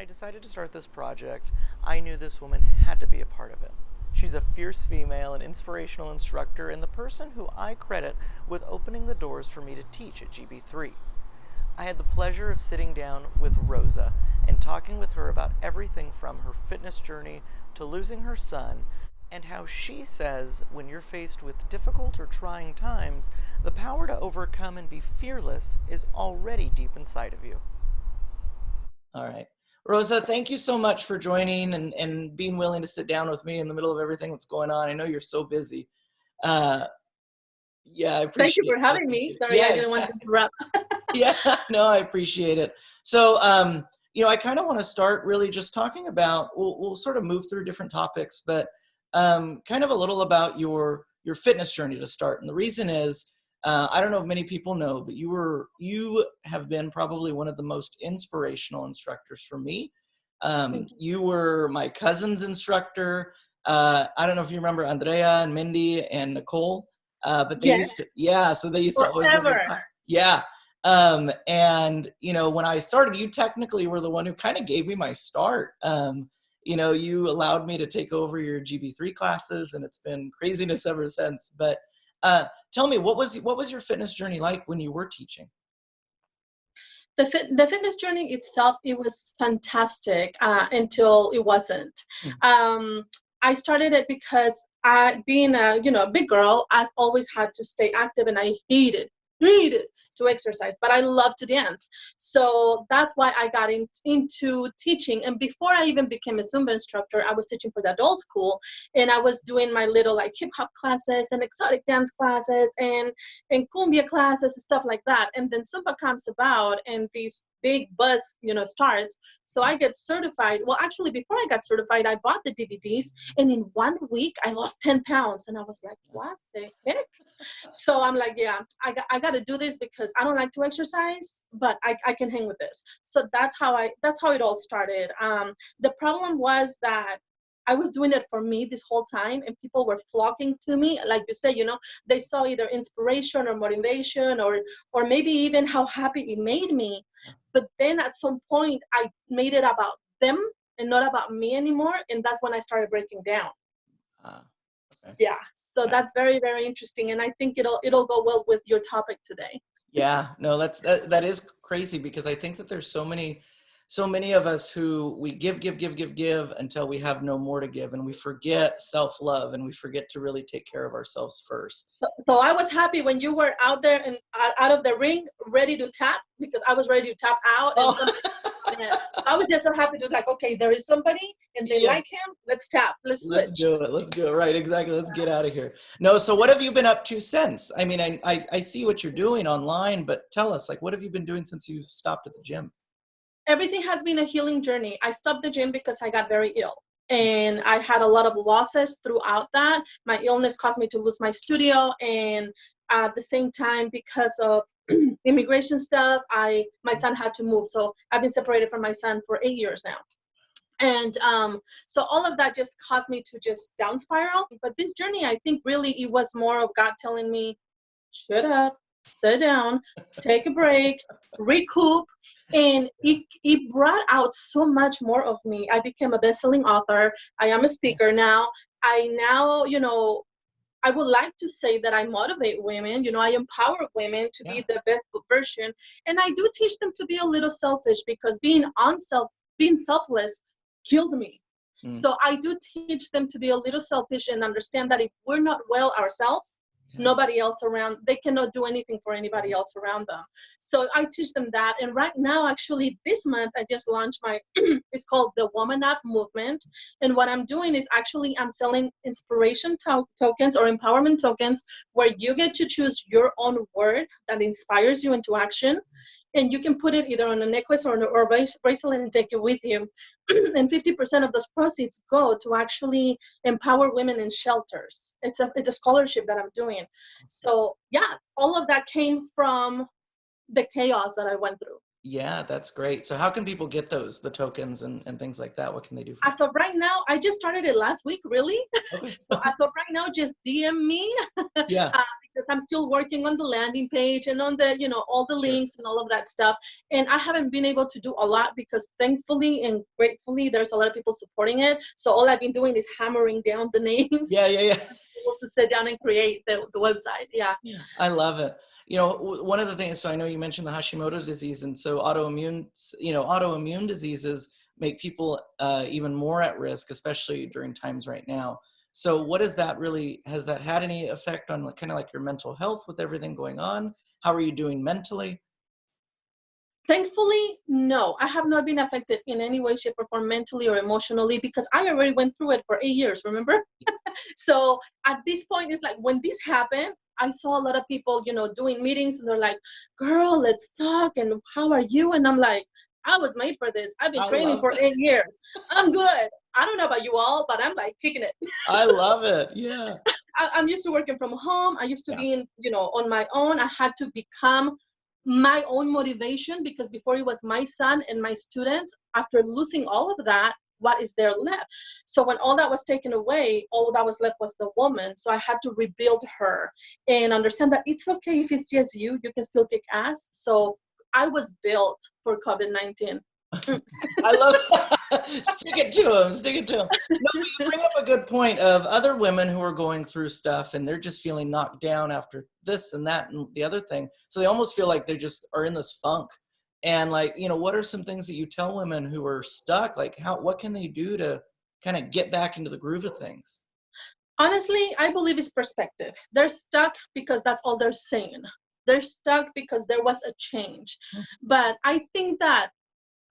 I decided to start this project, I knew this woman had to be a part of it. She's a fierce female, an inspirational instructor, and the person who I credit with opening the doors for me to teach at GB3. I had the pleasure of sitting down with Rosa and talking with her about everything from her fitness journey to losing her son, and how she says when you're faced with difficult or trying times, the power to overcome and be fearless is already deep inside of you. All right. Rosa, thank you so much for joining and being willing to sit down with me in the middle of everything that's going on. I know you're so busy. Uh, yeah, I Thank you appreciate for it. I having me. appreciate it. Sorry, I Yeah, didn't want to interrupt. yeah, no, I appreciate it. So, I kind of want to start really just talking about, we'll sort of move through different topics, but kind of a little about your fitness journey to start. And the reason is, I don't know if many people know, but you have been probably one of the most inspirational instructors for me. Thank you. You were my cousin's instructor. I don't know if you remember Andrea and Mindy and Nicole, but they Yes, used to, yeah, so they used to always go to your forever. class. Yeah. And when I started, you technically were the one who kind of gave me my start. You allowed me to take over your GB3 classes, and it's been craziness ever since. But tell me, what was your fitness journey like when you were teaching? The fitness journey itself, it was fantastic until it wasn't. Mm. Um, I started it because being a big girl, I've always had to stay active, and I hated to exercise, but I love to dance. So that's why I got into teaching. And before I even became a Zumba instructor, I was teaching for the adult school, and I was doing my little like hip hop classes and exotic dance classes and cumbia classes and stuff like that. And then Zumba comes about, and these big buzz, starts. So I get certified. Well, actually, before I got certified, I bought the DVDs, and in 1 week, I lost 10 pounds. And I was like, what the heck? So I'm like, yeah, I got to do this because I don't like to exercise, but I can hang with this. So that's how it all started. The problem was that I was doing it for me this whole time, and people were flocking to me. Like you said, they saw either inspiration or motivation, or maybe even how happy it made me. But then at some point, I made it about them and not about me anymore, and that's when I started breaking down. Uh, okay. Yeah, so that's very, very interesting, and I think it'll go well with your topic today. Yeah, no, that is crazy, because I think that there's so many of us who we give until we have no more to give, and we forget self-love, and we forget to really take care of ourselves first. So I was happy when you were out there and out of the ring, ready to tap, because I was ready to tap out, and Oh, somebody. Yeah, I was just so happy to like, okay, there is somebody, and they yeah. like him. Let's tap. Let's Let's switch. do it. Let's do it. Right. Exactly. Let's get out of here. No. So what have you been up to since? I mean, I see what you're doing online, but tell us, like, what have you been doing since you stopped at the gym? Everything has been a healing journey. I stopped the gym because I got very ill. And I had a lot of losses throughout that. My illness caused me to lose my studio. And at the same time, because of immigration stuff, my son had to move. So I've been separated from my son for 8 years now. And so all of that just caused me to just down spiral. But this journey, I think really it was more of God telling me, shut up, sit down, take a break, recoup. And it brought out so much more of me. I became a best-selling author. I am a speaker now. I now, I would like to say that I motivate women. I empower women to Yeah. be the best version. And I do teach them to be a little selfish, because being selfless killed me. Mm. So I do teach them to be a little selfish and understand that if we're not well ourselves, Yeah. nobody else around, they cannot do anything for anybody else around them. So I teach them that. And right now, actually this month, I just launched my it's called the Woman Up movement. And what I'm doing is actually I'm selling inspiration tokens or empowerment tokens, where you get to choose your own word that inspires you into action. And you can put it either on a necklace or a bracelet and take it with you. And 50% of those proceeds go to actually empower women in shelters. It's a scholarship that I'm doing. So yeah, all of that came from the chaos that I went through. Yeah, that's great. So how can people get the tokens and things like that? What can they do for As of right now, I just started it last week, really. you? Okay. So as of right now, just DM me. Yeah. because I'm still working on the landing page and on the, all the Sure. links and all of that stuff. And I haven't been able to do a lot because thankfully and gratefully, there's a lot of people supporting it. So all I've been doing is hammering down the names Yeah, yeah, yeah. to sit down and create the website. Yeah. Yeah, I love it. One of the things, so I know you mentioned the Hashimoto disease, and so autoimmune diseases make people even more at risk, especially during times right now. So what is that really, has that had any effect on kind of like your mental health with everything going on? How are you doing mentally? Thankfully, no, I have not been affected in any way, shape, or form, mentally or emotionally, because I already went through it for 8 years, remember? So at this point, it's like when this happened, I saw a lot of people, doing meetings, and they're like, girl, let's talk. And how are you? And I'm like, I was made for this. I've been I training love for it. 8 years. I'm good. I don't know about you all, but I'm like kicking it. I love it. Yeah. I'm used to working from home. I used to Yeah. being, on my own. I had to become my own motivation, because before it was my son and my students. After losing all of that, what is there left? So when all that was taken away, all that was left was the woman. So I had to rebuild her and understand that it's okay if it's just you. You can still kick ass. So I was built for COVID-19. I love stick it to them, stick it to them. No, but you bring up a good point of other women who are going through stuff and they're just feeling knocked down after this and that and the other thing. So they almost feel like they just are in this funk. And like, what are some things that you tell women who are stuck? Like what can they do to kind of get back into the groove of things? Honestly, I believe it's perspective. They're stuck because that's all they're saying. They're stuck because there was a change. But I think that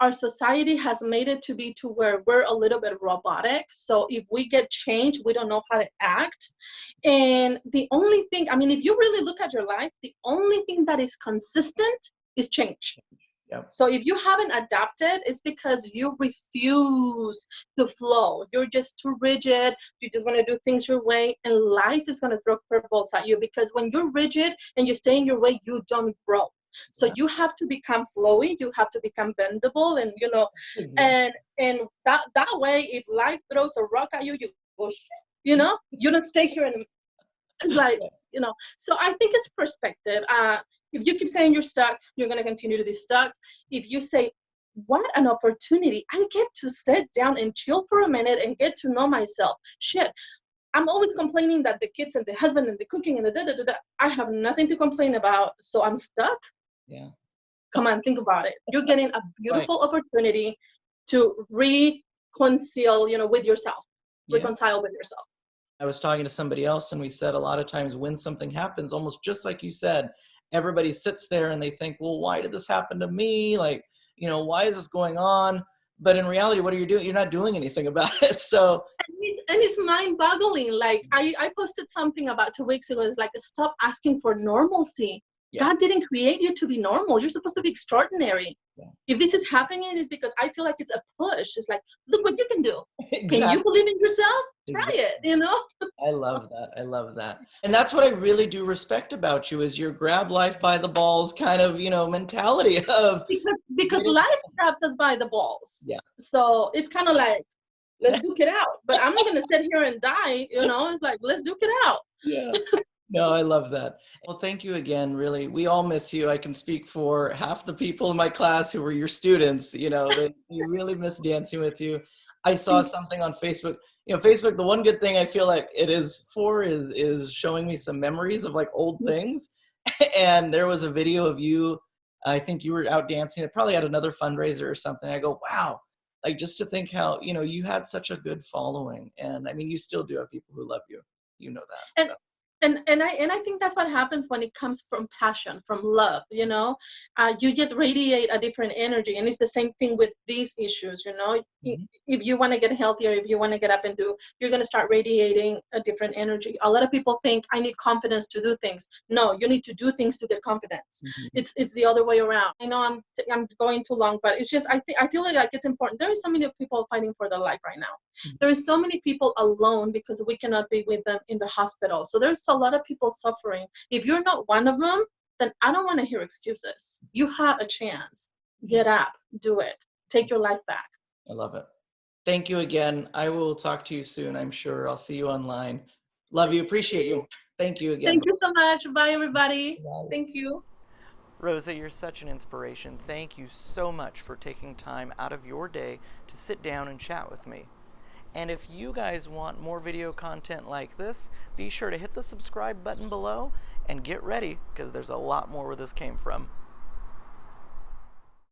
our society has made it to be to where we're a little bit robotic. So if we get change, we don't know how to act. And the only thing, I mean, if you really look at your life, the only thing that is consistent is change. Yep. So if you haven't adapted, it's because you refuse to flow. You're just too rigid. You just want to do things your way, and life is going to throw curveballs at you, because when you're rigid and you stay in your way, you don't grow. So you have to become flowy. You have to become bendable, and and that way, if life throws a rock at you, you go shit. You don't stay here and it's like, so I think it's perspective. If you keep saying you're stuck, you're going to continue to be stuck. If you say, what an opportunity, I get to sit down and chill for a minute and get to know myself. Shit, I'm always complaining that the kids and the husband and the cooking and the da da da da. I have nothing to complain about, so I'm stuck. Yeah. Come on, think about it. You're getting a Right. beautiful opportunity to reconcile, with yourself. Yeah. Reconcile with yourself. I was talking to somebody else and we said a lot of times when something happens, almost just like you said, everybody sits there and they think, well, why did this happen to me? Like, why is this going on? But in reality, what are you doing? You're not doing anything about it. So And it's mind-boggling. Like I posted something about 2 weeks ago. It's like, stop asking for normalcy. yeah, God didn't create you to be normal. You're supposed to be extraordinary. yeah. If this is happening, it's because I feel like it's a push. It's like, look what you can do. Can you Exactly. believe in yourself? Try it, I love that. I love that. And that's what I really do respect about you is your grab life by the balls kind of, mentality of Because getting, life grabs us by the balls. yeah. So it's kind of like, let's duke it out. But I'm not going to sit here and die. It's like, let's duke it out. Yeah. No, I love that. Well, thank you again. Really, we all miss you. I can speak for half the people in my class who were your students. They really miss dancing with you. I saw something on Facebook. Facebook, the one good thing I feel like it is for is showing me some memories of like old things. And there was a video of you. I think you were out dancing. It probably had another fundraiser or something. I go, wow. Like just to think how, you had such a good following. And I mean, you still do have people who love you. You know that. And So. and I think that's what happens when it comes from passion, from love. You just radiate a different energy, and it's the same thing with these issues. Mhm. If you want to get healthier, if you want to get up and do, you're going to start radiating a different energy. A lot of people think I need confidence to do things. No, you need to do things to get confidence. Mhm. It's the other way around. I know I'm going too long, but it's just I feel like it's important. There are so many people fighting for their life right now. Mhm. There is so many people alone because we cannot be with them in the hospital. So there's a lot of people suffering. If you're not one of them, then I don't want to hear excuses. You have a chance. Get up, do it, take your life back. I love it. Thank you again. I will talk to you soon, I'm sure. I'll see you online. Love you. Appreciate you. Thank you again. Thank you so much. Bye, everybody. Bye. Thank you. Rosa, you're such an inspiration. Thank you so much for taking time out of your day to sit down and chat with me. And if you guys want more video content like this, be sure to hit the subscribe button below and get ready because there's a lot more where this came from.